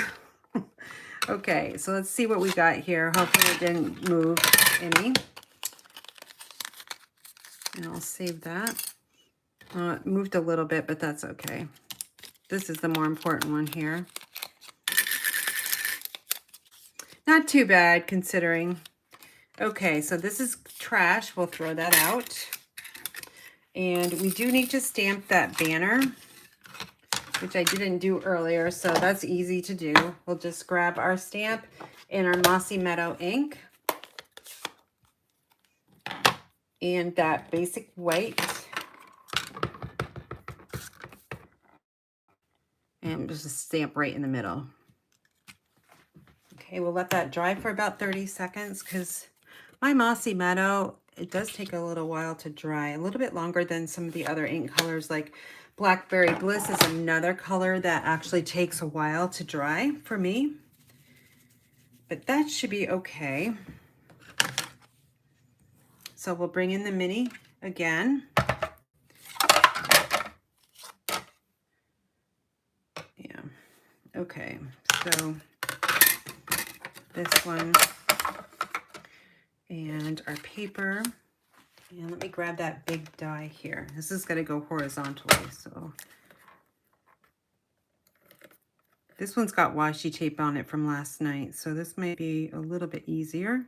Okay, so let's see what we got here. Hopefully it didn't move any. And I'll save that. It moved a little bit, but that's okay. This is the more important one here. Not too bad considering. Okay, so this is trash. We'll throw that out. And we do need to stamp that banner, which I didn't do earlier, so that's easy to do. We'll just grab our stamp and our Mossy Meadow ink and that basic white. And just a stamp right in the middle. Okay, we'll let that dry for about 30 seconds because my Mossy Meadow, it does take a little while to dry, a little bit longer than some of the other ink colors. Like Blackberry Bliss is another color that actually takes a while to dry for me, but that should be okay. So we'll bring in the mini again. Yeah, okay, so this one and our paper. And let me grab that big die here. This is going to go horizontally, so. This one's got washi tape on it from last night, so this may be a little bit easier.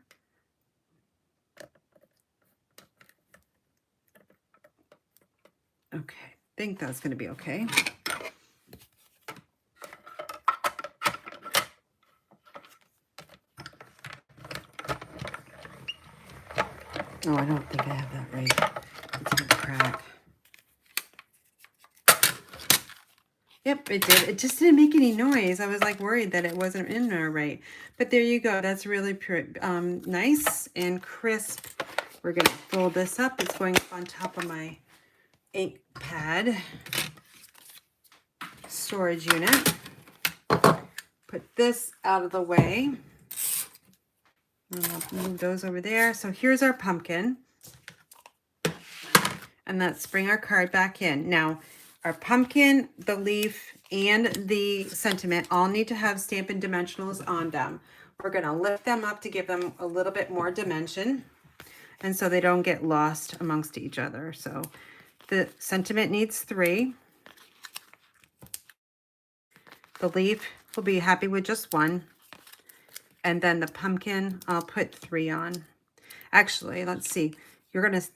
Okay, I think that's going to be okay. Oh, I don't think I have that right. It's going to crack. Yep, it did. It just didn't make any noise. I was like worried that it wasn't in there right. But there you go. That's really nice and crisp. We're going to fold this up. It's going up on top of my ink pad storage unit. Put this out of the way. And I'll move those over there. So here's our pumpkin. And let's bring our card back in. Now, our pumpkin, the leaf, and the sentiment all need to have Stampin' Dimensionals on them. We're going to lift them up to give them a little bit more dimension, and so they don't get lost amongst each other. So the sentiment needs 3. The leaf will be happy with just 1. And then the pumpkin, I'll put 3 on. Actually, let's see. You're going to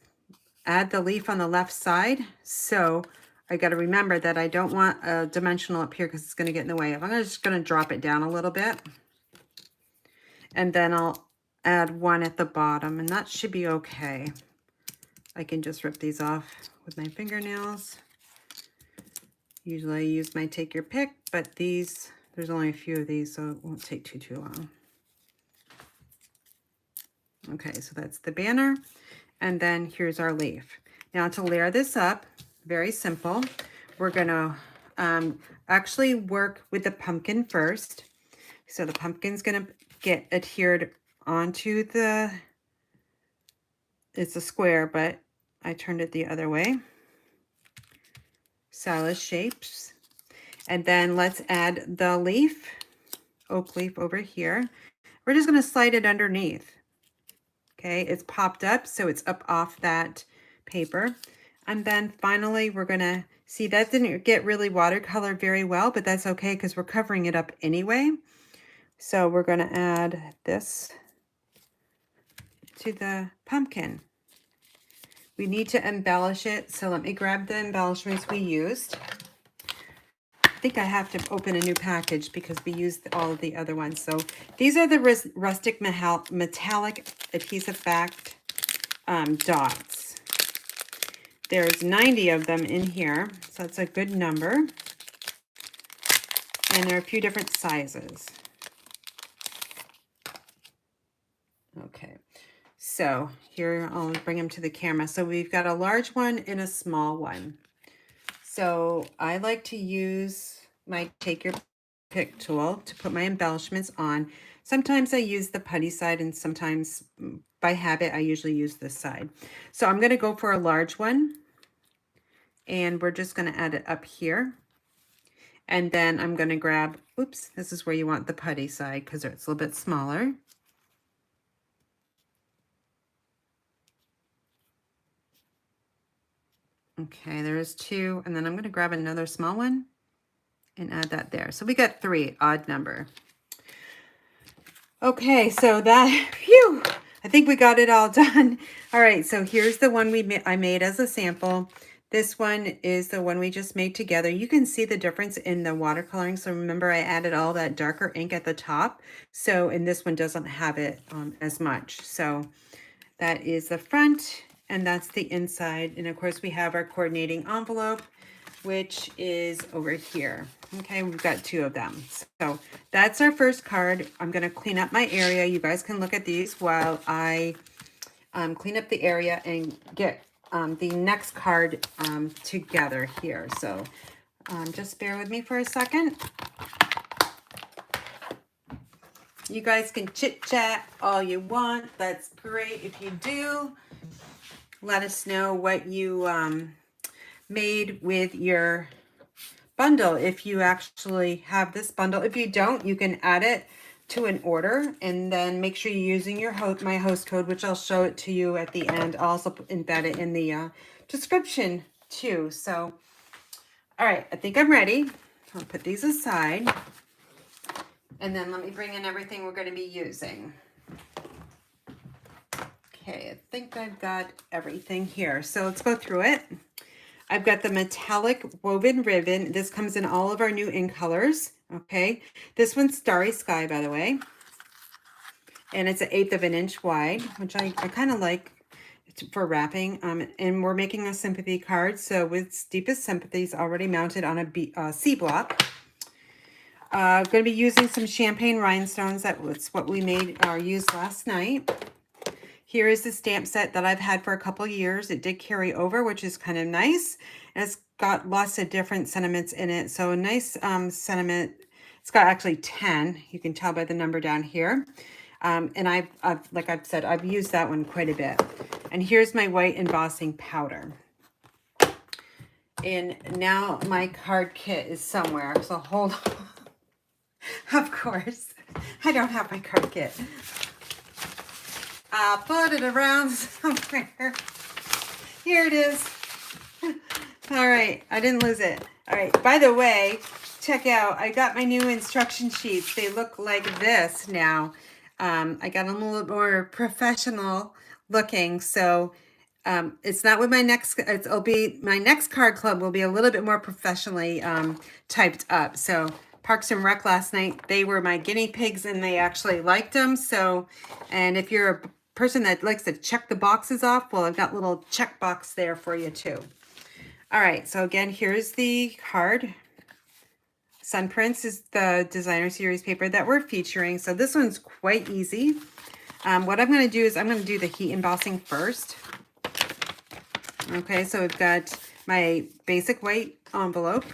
add the leaf on the left side. So I got to remember that I don't want a dimensional up here because it's going to get in the way. I'm just going to drop it down a little bit. And then I'll add 1 at the bottom, and that should be okay. I can just rip these off with my fingernails. Usually I use my take your pick, but these, there's only a few of these, so it won't take too long. Okay, so that's the banner. And then here's our leaf. Now to layer this up, very simple. We're gonna actually work with the pumpkin first. So the pumpkin's gonna get adhered onto the, it's a square, but I turned it the other way. Salad shapes. And then let's add the leaf, oak leaf over here. We're just gonna slide it underneath. Okay, it's popped up, so it's up off that paper. And then finally, we're gonna see that didn't get really watercolor very well, but that's okay because we're covering it up anyway. So we're gonna add this to the pumpkin. We need to embellish it, so let me grab the embellishments we used. I think I have to open a new package because we used all of the other ones. So these are the rustic metallic adhesive backed dots. There's 90 of them in here, so that's a good number. And there are a few different sizes. Okay, so here I'll bring them to the camera. So we've got a large one and a small one. So I like to use my take your pick tool to put my embellishments on. Sometimes I use the putty side, and sometimes by habit, I usually use this side. So I'm going to go for a large one, and we're just going to add it up here. And then I'm going to grab, oops, this is where you want the putty side because it's a little bit smaller. Okay, there's two, and then I'm going to grab another small one and add that there. So we got 3, odd number. Okay, so that, phew, I think we got it all done. All right, so here's the one I made as a sample. This one is the one we just made together. You can see the difference in the watercoloring. So remember, I added all that darker ink at the top. So, and this one doesn't have it as much. So that is the front, and that's the inside. And of course, we have our coordinating envelope, which is over here. Okay, we've got 2 of them. So that's our first card. I'm going to clean up my area. You guys can look at these while I clean up the area and get the next card together here. So just bear with me for a second. You guys can chit chat all you want. That's great. If you do, let us know what you made with your bundle. If you actually have this bundle, if you don't, you can add it to an order, and then make sure you're using your my host code, which I'll show it to you at the end. I'll also embed it in the description too. So, all right, I think I'm ready. I'll put these aside, and then let me bring in everything we're going to be using. Okay, I think I've got everything here. So let's go through it. I've got the metallic woven ribbon. This comes in all of our new ink colors. Okay, this one's Starry Sky, by the way. And it's 1/8 of an inch wide, which I kind of like for wrapping. And we're making a sympathy card. So with Deepest Sympathies already mounted on a C block. I'm going to be using some champagne rhinestones. That was what we made or used last night. Here is the stamp set that I've had for a couple years. It did carry over, which is kind of nice. And it's got lots of different sentiments in it. So a nice sentiment. It's got actually 10. You can tell by the number down here. And I've, like I've said, I've used that one quite a bit. And here's my white embossing powder. And now my card kit is somewhere. So hold on. Of course, I don't have my card kit. I'll put it around somewhere. Here it is. All right, I didn't lose it. All right, by the way, check out, I got my new instruction sheets. They look like this now. I got them a little more professional looking. So it's not with my next, it'll be, my next card club will be a little bit more professionally typed up. So Parks and Rec last night, they were my guinea pigs and they actually liked them. So, and if you're a person that likes to check the boxes off, well, I've got a little check box there for you too. All right, so again, here's the card. Sun Prince is the designer series paper that we're featuring. So this one's quite easy. What I'm going to do is I'm going to do the heat embossing first. Okay, so we've got my basic white envelope.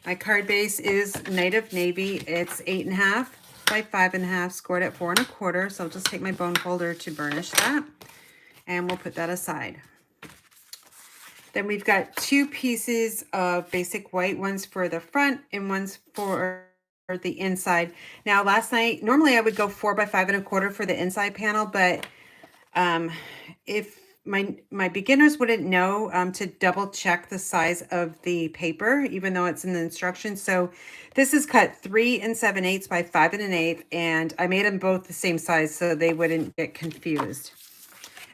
My card base is Native Navy. It's 8.5 by 5.5, scored at 4 1/4. So I'll just take my bone folder to burnish that, and we'll put that aside. Then we've got 2 pieces of basic white, one's for the front and one's for the inside. Now, last night, normally I would go 4 by 5 1/4 for the inside panel, but if my beginners wouldn't know to double check the size of the paper, even though it's in the instructions. So this is cut 3 7/8 by 5 1/8, and I made them both the same size so they wouldn't get confused.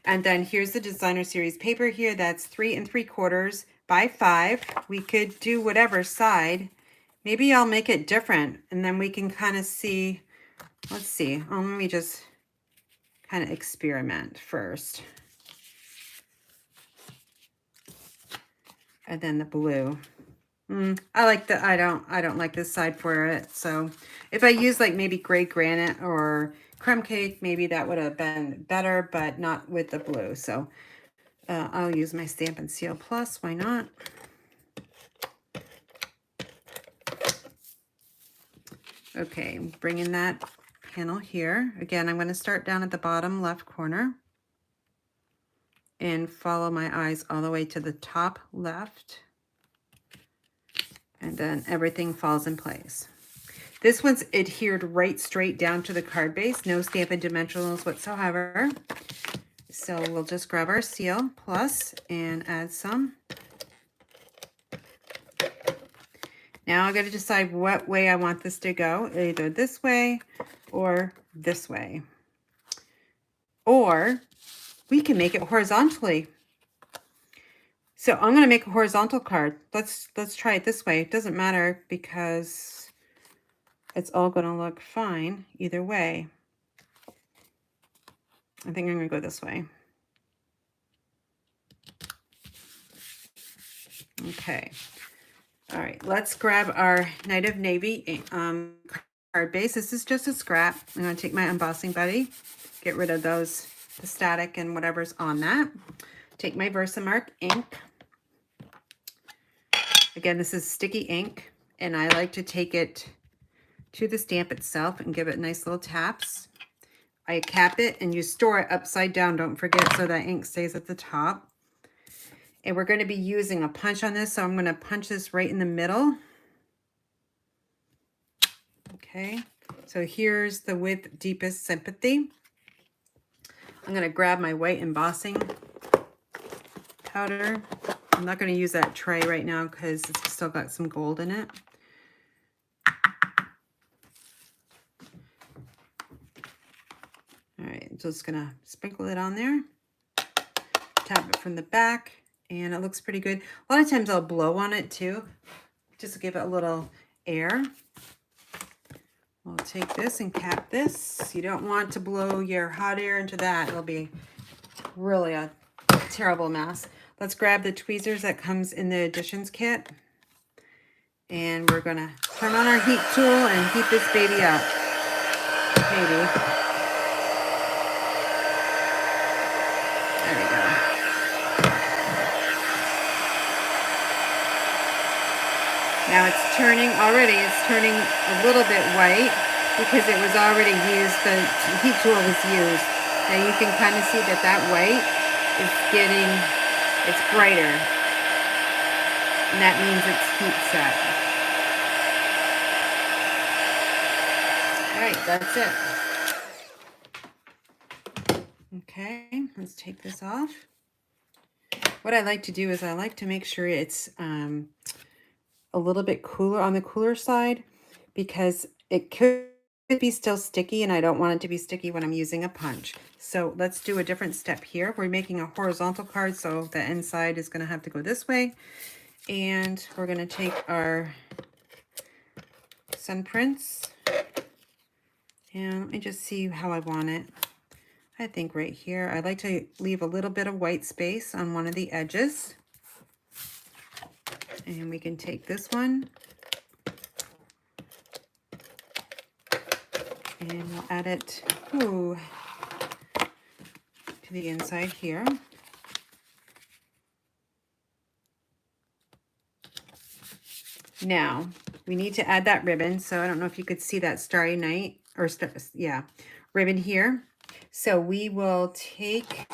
And then here's the designer series paper here. That's 3 3/4 by 5. We could do whatever side. Maybe I'll make it different, and then we can kind of see. Let's see. Let me just kind of experiment first. And then the blue. I like the, I don't like this side for it. So if I use like maybe gray granite or crumb cake, maybe that would have been better, but not with the blue. So I'll use my Stampin' Seal Plus. Why not? Okay, bringing that panel here. Again, I'm going to start down at the bottom left corner and follow my eyes all the way to the top left. And then everything falls in place. This one's adhered right straight down to the card base, no Stampin' Dimensionals whatsoever. So we'll just grab our Seal Plus and add some. Now I got to decide what way I want this to go, either this way or this way. Or we can make it horizontally. So I'm going to make a horizontal card. Let's try it this way. It doesn't matter because it's all going to look fine either way. I think I'm going to go this way. Okay. All right, let's grab our Night of Navy card base. This is just a scrap. I'm going to take my embossing buddy, get rid of the static and whatever's on that. Take my Versamark ink. Again, this is sticky ink, and I like to take it to the stamp itself and give it nice little taps. I cap it, and you store it upside down, don't forget, so that ink stays at the top. And we're going to be using a punch on this, so I'm going to punch this right in the middle. Okay, so here's the With Deepest Sympathy. I'm going to grab my white embossing powder. I'm not going to use that tray right now because it's still got some gold in it. All right, just going to sprinkle it on there. Tap it from the back, and it looks pretty good. A lot of times I'll blow on it too, just to give it a little air. We'll take this and cap this. You don't want to blow your hot air into that. It'll be really a terrible mess. Let's grab the tweezers that comes in the additions kit. And we're going to turn on our heat tool and heat this baby up. Maybe. There we go. Now it's turning already. It's turning a little bit white because it was already used. The heat tool was used. Now you can kind of see that that white is getting, it's brighter. And that means it's heat set. All right, that's it. Okay, let's take this off. What I like to do is I like to make sure it's a little bit cooler on the cooler side because it could be still sticky and I don't want it to be sticky when I'm using a punch. So let's do a different step here. We're making a horizontal card, so the inside is going to have to go this way. And we're going to take our sun prints. And let me just see how I want it. I think right here, I like to leave a little bit of white space on one of the edges. And we can take this one. And we'll add it to the inside here. Now, we need to add that ribbon. So I don't know if you could see that Starry Night, or ribbon here. So we will take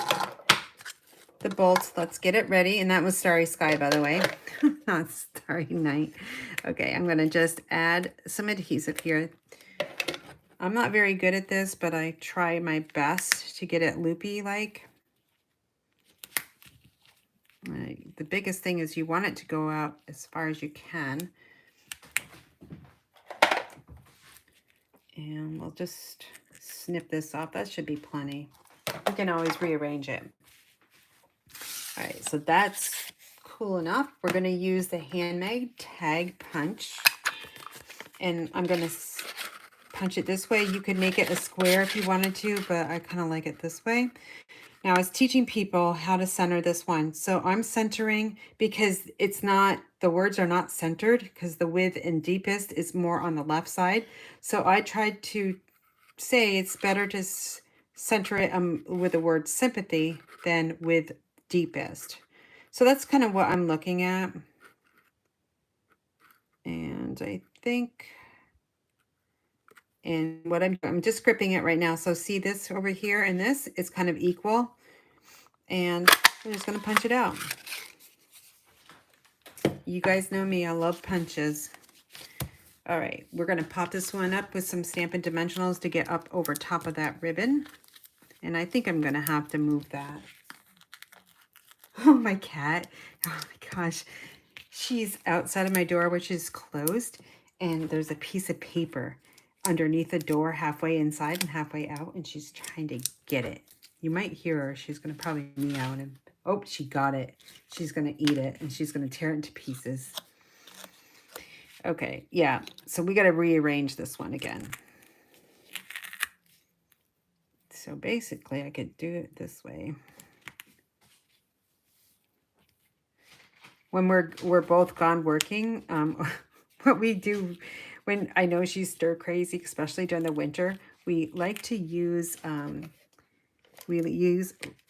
the bolts. Let's get it ready. And that was Starry Sky, by the way, not Starry Night. Okay, I'm going to just add some adhesive here. I'm not very good at this, but I try my best to get it loopy like. The biggest thing is you want it to go out as far as you can. And we'll just snip this off. That should be plenty. You can always rearrange it. All right, so that's cool enough. We're going to use the handmade tag punch. And I'm going to punch it this way. You could make it a square if you wanted to, but I kind of like it this way. Now I was teaching people how to center this one. So I'm centering because it's not, the words are not centered because the With and Deepest is more on the left side. So I tried to say it's better to center it with the word sympathy than with deepest. So that's kind of what I'm looking at. And I think And what I'm just gripping it right now. So see this over here and this is kind of equal. And I'm just going to punch it out. You guys know me, I love punches. All right, we're going to pop this one up with some Stampin' Dimensionals to get up over top of that ribbon. And I think I'm going to have to move that. Oh, my cat. Oh my gosh. She's outside of my door, which is closed. And there's a piece of paper underneath the door, halfway inside and halfway out. And she's trying to get it. You might hear her. She's going to probably meow. And oh, she got it. She's going to eat it. And she's going to tear it into pieces. Okay, yeah. So we got to rearrange this one again. So basically, I could do it this way. When we're both gone working, what we do when I know she's stir crazy, especially during the winter, we like to use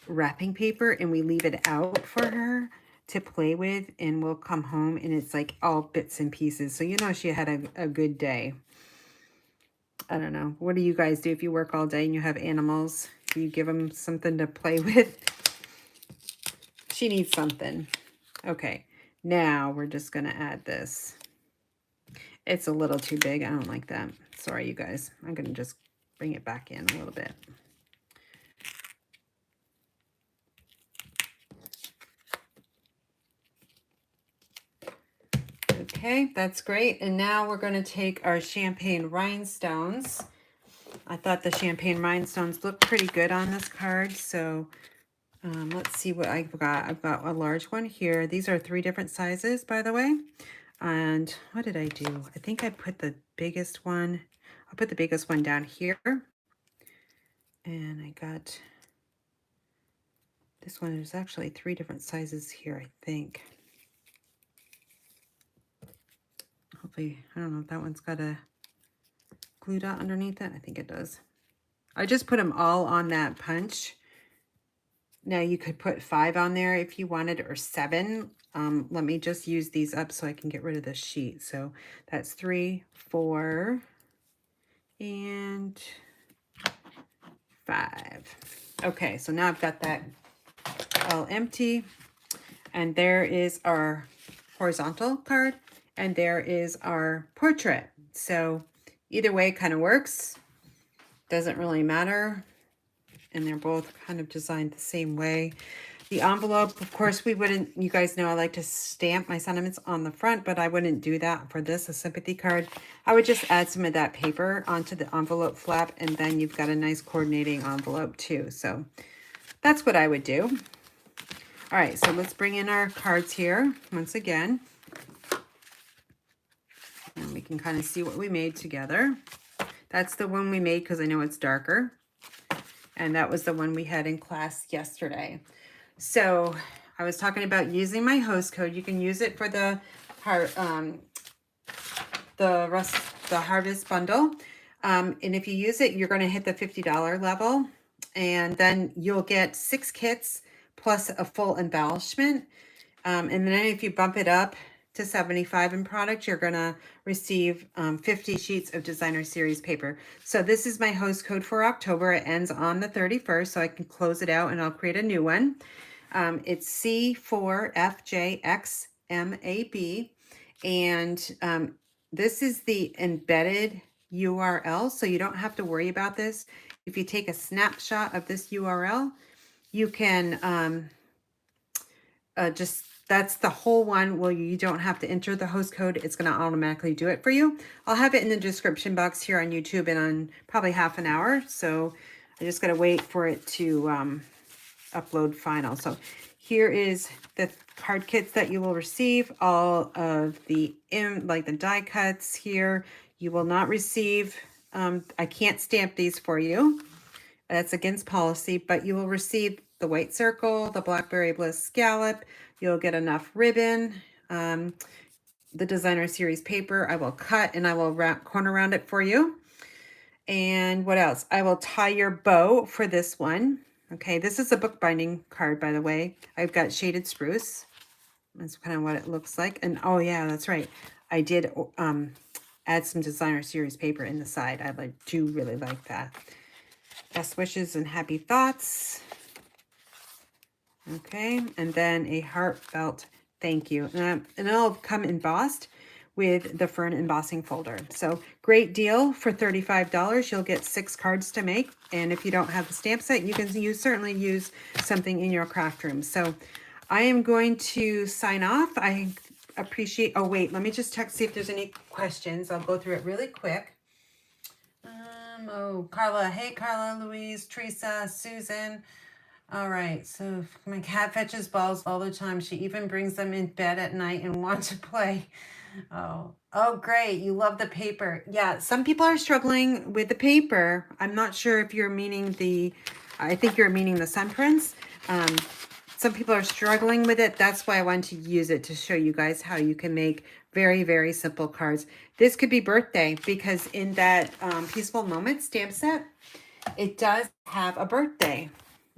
wrapping paper and we leave it out for her to play with, and we'll come home and it's like all bits and pieces. So you know she had a good day. I don't know. What do you guys do if you work all day and you have animals? Do you give them something to play with? She needs something. Okay. Now we're just going to add this. It's a little too big. I don't like that. Sorry, you guys. I'm going to just bring it back in a little bit. Okay, that's great. And now we're going to take our champagne rhinestones. I thought the champagne rhinestones look pretty good on this card. So let's see what I've got. I've got a large one here. These are 3 different sizes, by the way. And what did I do? I think I put the biggest one. I'll put the biggest one down here. And I got this one. There's actually 3 different sizes here, I think. Hopefully, I don't know if that one's got a glue dot underneath it. I think it does. I just put them all on that punch. Now you could put 5 on there if you wanted, or 7. Let me just use these up so I can get rid of this sheet. So that's 3, 4, and 5. Okay, so now I've got that all empty. And there is our horizontal card, and there is our portrait. So either way kind of works. Doesn't really matter. And they're both kind of designed the same way. The envelope, of course, we wouldn't, you guys know I like to stamp my sentiments on the front, but I wouldn't do that for this, a sympathy card. I would just add some of that paper onto the envelope flap, and then you've got a nice coordinating envelope too. So that's what I would do. All right, so let's bring in our cards here once again. And we can kind of see what we made together. That's the one we made because I know it's darker. And that was the one we had in class yesterday. So I was talking about using my host code. You can use it for the harvest bundle. And if you use it, you're going to hit the $50 level. And then you'll get 6 kits plus a full embellishment. And then if you bump it up to 75 in product, you're going to receive 50 sheets of designer series paper. So this is my host code for October. It ends on the 31st, so I can close it out and I'll create a new one. It's C4FJXMAB, and this is the embedded URL, so you don't have to worry about this. If you take a snapshot of this URL, you can that's the whole one. Well, you don't have to enter the host code. It's going to automatically do it for you. I'll have it in the description box here on YouTube in on probably half an hour. So I just got to wait for it to upload final. So here is the card kits that you will receive. All of the like the die cuts here. You will not receive. I can't stamp these for you. That's against policy, but you will receive the white circle, the Blackberry Bliss scallop. You'll get enough ribbon, the designer series paper. I will cut and I will wrap corner around it for you. And what else? I will tie your bow for this one. Okay, this is a bookbinding card, by the way. I've got shaded spruce. That's kind of what it looks like. And oh yeah, that's right. I did add some designer series paper in the side. do really like that. Best wishes and happy thoughts. Okay, and then a heartfelt thank you. And it'll come embossed with the Fern embossing folder. So great deal for $35. You'll get 6 cards to make. And if you don't have the stamp set, you can certainly use something in your craft room. So I am going to sign off. I appreciate, oh wait, let me just check, see if there's any questions. I'll go through it really quick. Oh, Carla, hey Carla, Louise, Teresa, Susan. All right, so my cat fetches balls all the time. She even brings them in bed at night and wants to play. Oh, great. You love the paper. Yeah, some people are struggling with the paper. I'm not sure if you're meaning I think you're meaning the sun prints. Some people are struggling with it. That's why I wanted to use it to show you guys how you can make very, very simple cards. This could be birthday because in that Peaceful Moments stamp set, it does have a birthday.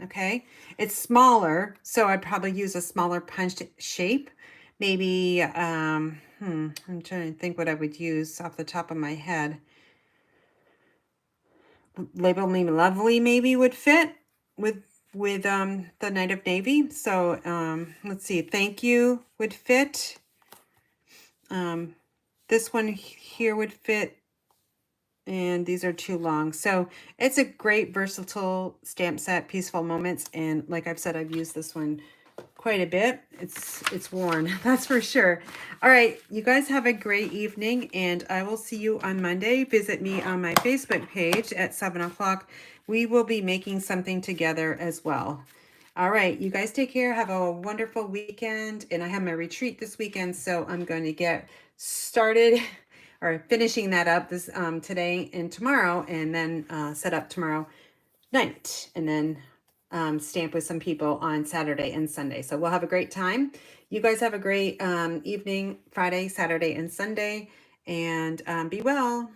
Okay, it's smaller, so I'd probably use a smaller punched shape. Maybe, I'm trying to think what I would use off the top of my head. Label Me Lovely maybe would fit with the Night of Navy. So let's see, Thank You would fit. This one here would fit. And these are too long. So it's a great versatile stamp set, Peaceful Moments. And like I've said, I've used this one quite a bit. It's worn, that's for sure. All right, you guys have a great evening, and I will see you on Monday. Visit me on my Facebook page at 7 o'clock. We will be making something together as well. All right, you guys take care. Have a wonderful weekend. And I have my retreat this weekend, so I'm going to get started or finishing that up this today and tomorrow, and then set up tomorrow night, and then stamp with some people on Saturday and Sunday. So we'll have a great time. You guys have a great evening, Friday, Saturday, and Sunday, and be well.